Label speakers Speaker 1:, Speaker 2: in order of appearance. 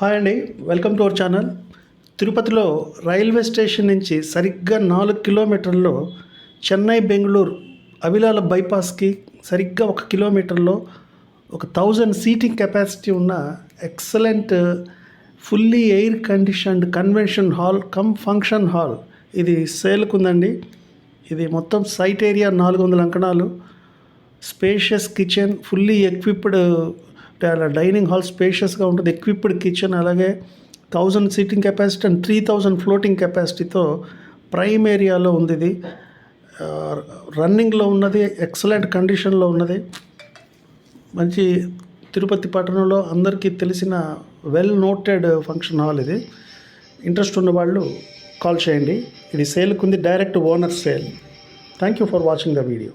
Speaker 1: Hi అండి, welcome to our channel. తిరుపతిలో railway station నుంచి సరిగ్గా 4 కిలోమీటర్లో చెన్నై బెంగళూరు అవిలాల బైపాస్కి సరిగ్గా 1 కిలోమీటర్లో ఒక 1000 సీటింగ్ కెపాసిటీ ఉన్న excellent fully air conditioned convention hall cum function hall ఇది సేల్కు ఉందండి. ఇది మొత్తం సైట్ ఏరియా 400 అంకణాలు, spacious kitchen, fully equipped dining hall స్పేషియస్గా ఉంటుంది, ఎక్విప్డ్ కిచెన్, అలాగే 1000 సీటింగ్ కెపాసిటీ అండ్ 3000 ఫ్లోటింగ్ కెపాసిటీతో ప్రైమ్ ఏరియాలో ఉంది. ఇది రన్నింగ్లో ఉన్నది, ఎక్సలెంట్ కండిషన్లో ఉన్నది. మంచి తిరుపతి పట్టణంలో అందరికీ తెలిసిన వెల్ నోటెడ్ ఫంక్షన్ హాల్ ఇది. ఇంట్రెస్ట్ ఉన్న వాళ్ళు కాల్ చేయండి. ఇది సేల్కు ఉంది, direct owner sale. Thank you for watching the video.